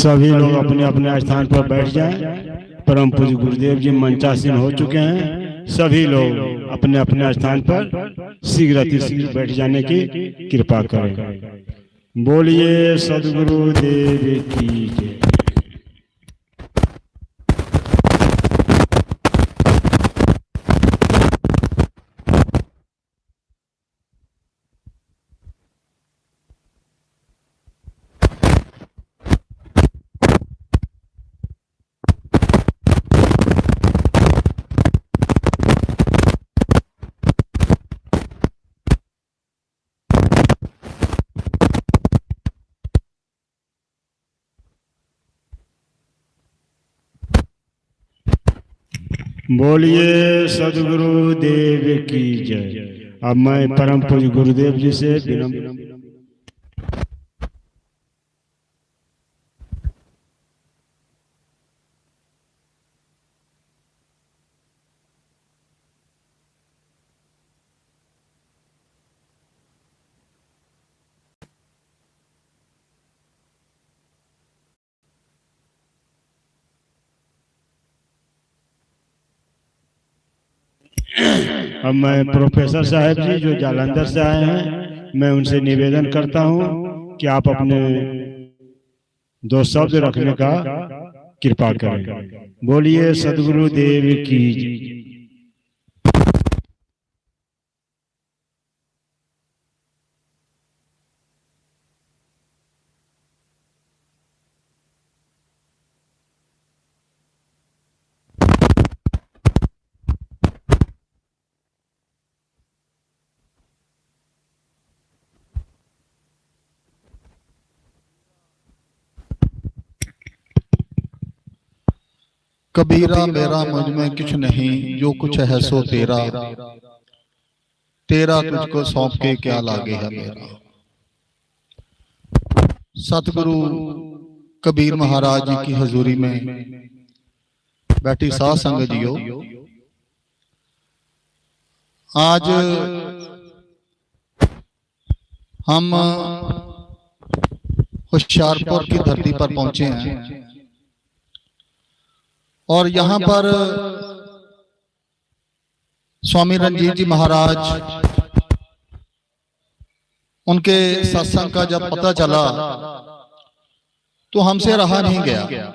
सभी लोग अपने अपने स्थान पर बैठ जाएं। परम पूज्य गुरुदेव जी मंचासीन हो चुके हैं। सभी लोग अपने अपने स्थान पर शीघ्र अतिशीघ्र बैठ जाने की कृपा करें। बोलिए सद्गुरुदेव की जय। बोलिए सद्गुरुदेव की जय। अब मैं परम पूज्य गुरुदेव जी से विनम्र अब मैं प्रोफेसर साहब जी जो जालंधर से आए हैं, मैं उनसे निवेदन करता हूं कि आप अपने दो शब्द रखने का कृपा करें। बोलिए सद्गुरुदेव की जय। कबीरा मेरा मुझ में कुछ नहीं, जो कुछ है सो तेरा, तेरा तुझको सौंप के क्या लागे है मेरा। सतगुरु कबीर महाराज जी की हजूरी में बैठी साध संगत जियो, आज हम होशियारपुर की धरती पर पहुंचे हैं और यहाँ पर स्वामी रणजीत जी महाराज, उनके सत्संग का जब पता चला तो हमसे रहा नहीं गया।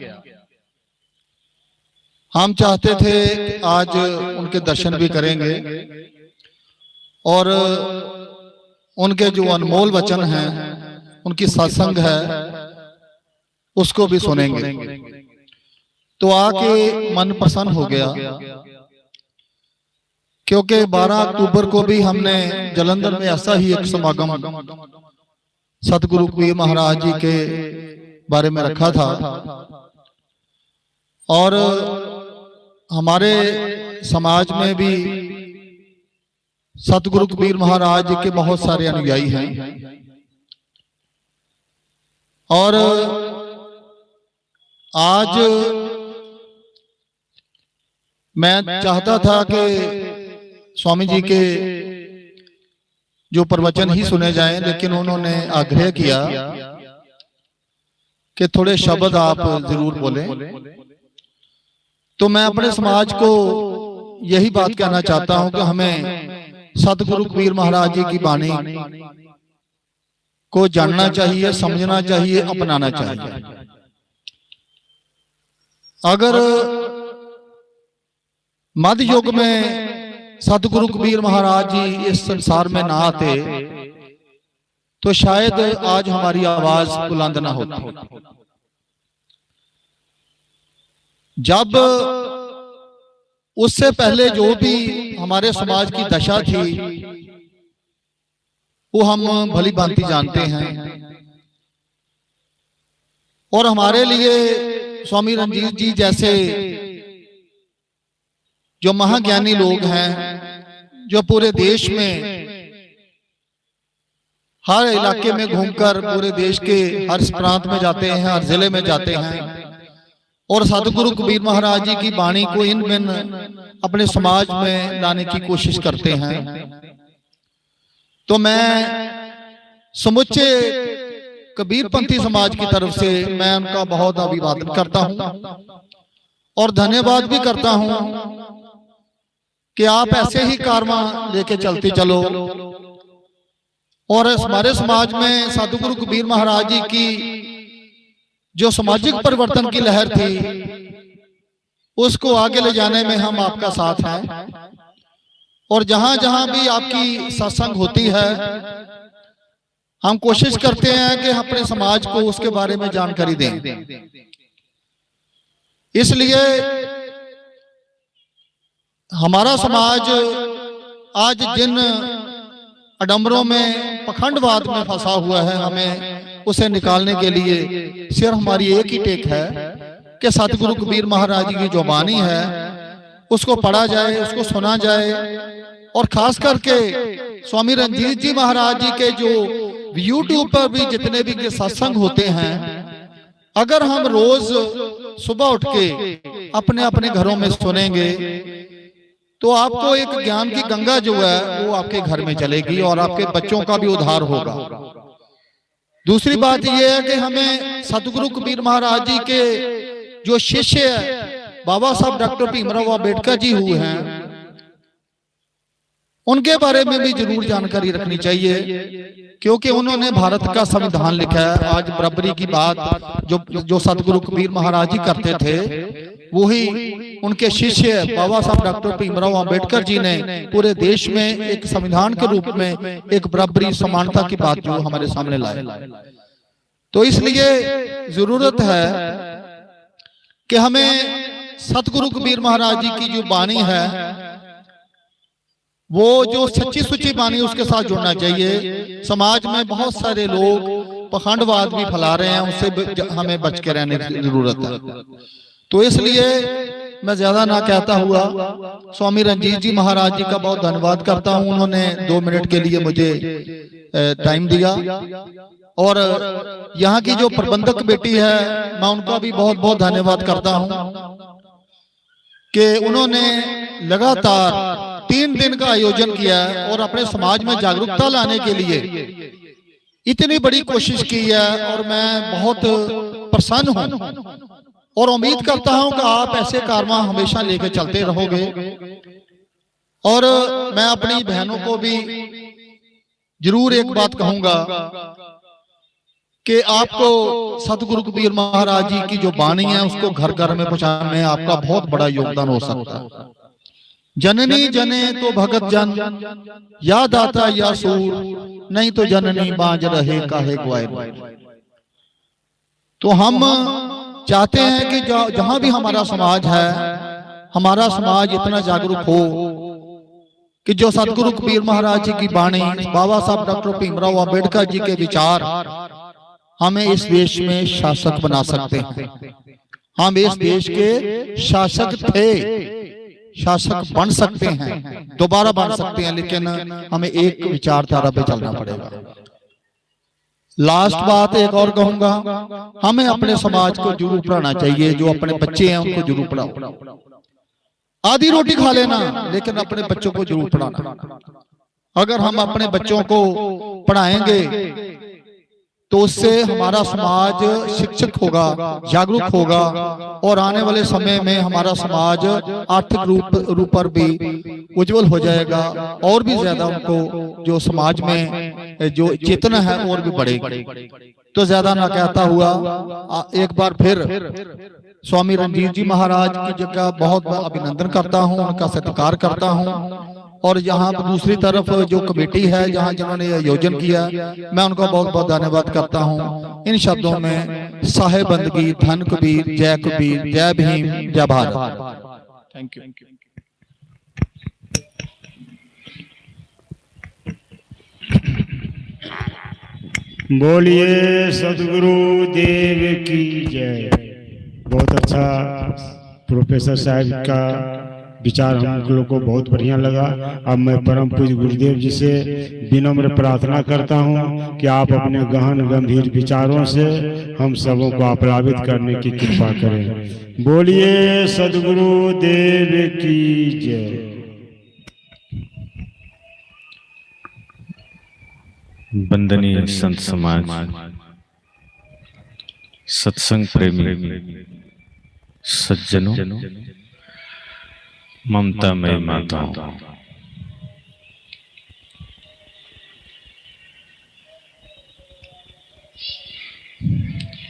हम चाहते थे कि आज उनके दर्शन भी करेंगे और उनके जो अनमोल वचन हैं, उनकी सत्संग है, उसको भी सुनेंगे। तो आके मन प्रसन्न हो गया, क्योंकि 12 अक्टूबर को भी हमने जालंधर में ऐसा ही एक समागम सतगुरु कबीर महाराज जी के बारे में रखा था और हमारे समाज में भी सतगुरु कबीर महाराज जी के बहुत सारे अनुयायी हैं और आज मैं चाहता था कि स्वामी जी के जो प्रवचन ही सुने जाएं, लेकिन उन्होंने आग्रह किया कि थोड़े शब्द आप जरूर बोलें। तो मैं अपने समाज को यही बात कहना चाहता हूं कि हमें सतगुरु कबीर महाराज जी की वाणी को जानना चाहिए, समझना चाहिए, अपनाना चाहिए। अगर मध्य युग में सतगुरु कबीर महाराज जी इस संसार में ना आते तो शायद आज हमारी आवाज बुलंद ना होती। जब उससे पहले जो भी हमारे समाज की दशा थी वो हम भली भांति जानते हैं और हमारे लिए स्वामी रणजीत जी जैसे जो महाज्ञानी लोग हैं, जो पूरे देश में हर इलाके में घूमकर पूरे देश के हर प्रांत में जाते हैं, हर जिले में जाते हैं और सतगुरु कबीर महाराज जी की वाणी को इन बिन अपने समाज में लाने की कोशिश करते हैं। तो मैं समुचे कबीरपंथी समाज की तरफ से मैं उनका बहुत अभिवादन करता हूं और धन्यवाद भी करता हूं कि आप ऐसे ही कारवां लेके चलते चलो। और हमारे समाज में सतगुरु कबीर महाराज जी की जो सामाजिक परिवर्तन की लहर थी उसको आगे ले जाने में हम आपका साथ हैं और जहां जहां भी आपकी सत्संग होती है हम कोशिश करते हैं कि अपने समाज को उसके बारे में जानकारी दें। इसलिए हमारा समाज आज जिन अडम्बरों में पखंडवाद में फंसा हुआ है हमें उसे निकालने के लिए सिर्फ हमारी एक ही टेक है कि सतगुरु कबीर महाराज जी की जो वाणी है उसको पढ़ा जाए, उसको सुना जाए। और खास करके स्वामी रंजीत जी महाराज जी के जो यूट्यूब पर भी जितने भी सत्संग होते हैं, अगर हम रोज सुबह उठ के अपने अपने घरों में सुनेंगे तो आपको एक ज्ञान की गंगा जो है वो आपके घर में चलेगी और आपके बच्चों का भी उद्धार होगा। दूसरी बात यह है कि हमें सतगुरु कबीर महाराज जी के जो शिष्य बाबा साहब डॉक्टर भीमराव अंबेडकर जी हुए हैं उनके बारे में भी जरूर जानकारी रखनी चाहिए, क्योंकि उन्होंने भारत का संविधान लिखा है। आज बराबरी की बात जो सतगुरु कबीर महाराज जी करते थे वही उनके शिष्य बाबा साहब डॉक्टर भीमराव अंबेडकर जी ने पूरे देश में एक संविधान के रूप में एक बराबरी समानता की बात जो हमारे सामने लाए। तो इसलिए जरूरत है कि हमें सतगुरु कबीर महाराज जी की जो वाणी है वो जो सच्ची सुच्ची वाणी उसके साथ जुड़ना चाहिए। समाज में बहुत सारे लोग पखंडवाद भी फैला रहे हैं, उससे हमें बच के रहने की जरूरत है। तो इसलिए मैं ज्यादा ना कहता हुआ स्वामी रंजीत जी महाराज जी का बहुत धन्यवाद करता हूं, उन्होंने 2 मिनट के लिए मुझे टाइम दिया। और यहाँ की जो प्रबंधक बेटी है मैं उनका भी बहुत बहुत धन्यवाद करता हूं कि उन्होंने लगातार 3 दिन का आयोजन किया है और अपने समाज में जागरूकता लाने के लिए इतनी बड़ी कोशिश की है और मैं बहुत प्रसन्न हूं और उम्मीद करता हूं कि आप ऐसे कारवां हमेशा लेकर चलते रहोगे। और मैं अपनी बहनों को भी जरूर एक बात कहूंगा कि आपको सतगुरु कबीर महाराज जी की जो वाणी है उसको घर घर में पहुंचाने में आपका बहुत बड़ा योगदान हो सकता है। जननी जने तो भगत जन, या दाता या सूर, नहीं तो जननी बाज रहे काहे ग्वाए। तो हम चाहते हैं कि जहां भी हमारा समाज है, हमारा समाज इतना जागरूक हो कि जो सतगुरु कबीर महाराज जी की वाणी, बाबा साहब डॉक्टर भीमराव अंबेडकर जी के विचार हमें इस देश में शासक बना सकते हैं। हम इस देश के शासक थे, शासक बन सकते हैं, दोबारा बन सकते हैं, लेकिन हमें एक विचारधारा पे चलना पड़ेगा। लास्ट बात एक और कहूंगा, हमें अपने समाज को जरूर पढ़ाना चाहिए। जो अपने बच्चे हैं उनको जरूर पढ़ाओ। आधी रोटी खा लेना लेकिन अपने बच्चों को जरूर पढ़ाना। अगर हम अपने बच्चों को पढ़ाएंगे तो उससे हमारा समाज शिक्षित होगा, जागरूक होगा और आने वाले समय में हमारा समाज आर्थिक रूप पर भी उज्जवल हो जाएगा और भी ज्यादा उनको जो समाज में जो चेतना है और भी बढ़ेगी। तो ज्यादा ना कहता हुआ एक बार फिर स्वामी रंजीत जी महाराज की जगह बहुत अभिनंदन करता हूं, उनका सत्कार करता हूं। और यहाँ दूसरी तरफ जो कमेटी है जहाँ जिन्होंने आयोजन किया, मैं उनका बहुत बहुत धन्यवाद करता हूँ। इन शब्दों में साहेब बंदगी, धन कबीर, जय कबीर, जय भीम, जय भारत। Thank you. बोलिए सदगुरु देव की जय। बहुत अच्छा प्रोफेसर साहब का विचार हम लोग को बहुत बढ़िया लगा। अब मैं परम पूज्य गुरुदेव जी से विनम्र प्रार्थना करता हूं कि आप अपने गहन गंभीर विचारों से हम सबों को आप्लावित करने की कृपा करें। बोलिए सदगुरु देव की जय। वंदनीय संत समाज, सत्संग प्रेमी सज्जनों, ममतामयी माताओं,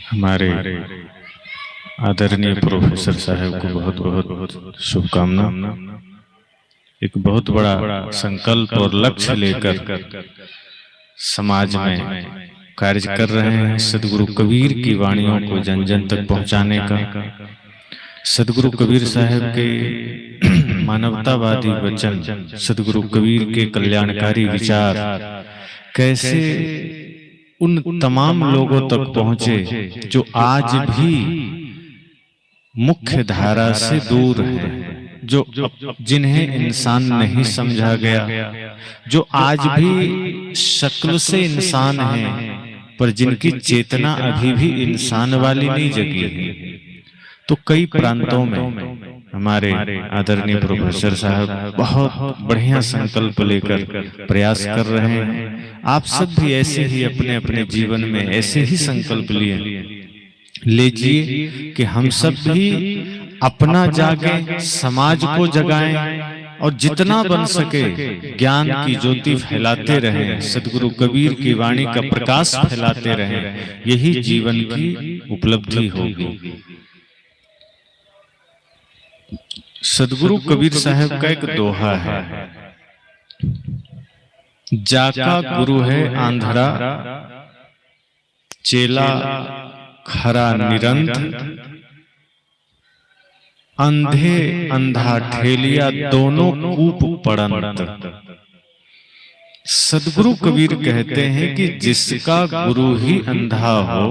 हमारे आदरणीय प्रोफेसर साहब को बहुत बहुत शुभकामना। एक बहुत बड़ा संकल्प और लक्ष्य लेकर समाज में कार्य कर रहे हैं। सदगुरु कबीर की वाणियों को जन जन तक पहुंचाने का, सदगुरु कबीर साहब के मानवतावादी वचन, सदगुरु कबीर के कल्याणकारी विचार कैसे उन तमाम लोगों तक पहुंचे जो आज भी मुख्य धारा से दूर हैं, जो जिन्हें इंसान नहीं समझा गया, जो आज भी शक्ल से इंसान हैं पर जिनकी चेतना अभी भी इंसान वाली नहीं जगी है। तो कई प्रांतों में हमारे आदरणीय प्रोफेसर साहब बहुत बढ़िया संकल्प लेकर प्रयास कर रहे हैं। आप सब भी ऐसे ही अपने अपने जीवन में ऐसे ही संकल्प लीजिए कि हम सब भी अपना जागें, समाज को जगाएं और जितना बन सके ज्ञान की ज्योति फैलाते रहें, सदगुरु कबीर की वाणी का प्रकाश फैलाते रहें। यही जीवन की उपलब्धि होगी। सदगुरु कबीर साहब का एक दोहा है, जाका गुरु है आंधरा, चेला खरा निरंतर, अंधे अंधा ठेलिया दोनों कूप पड़ंत। सदगुरु कबीर कहते हैं कि जिसका गुरु ही अंधा हो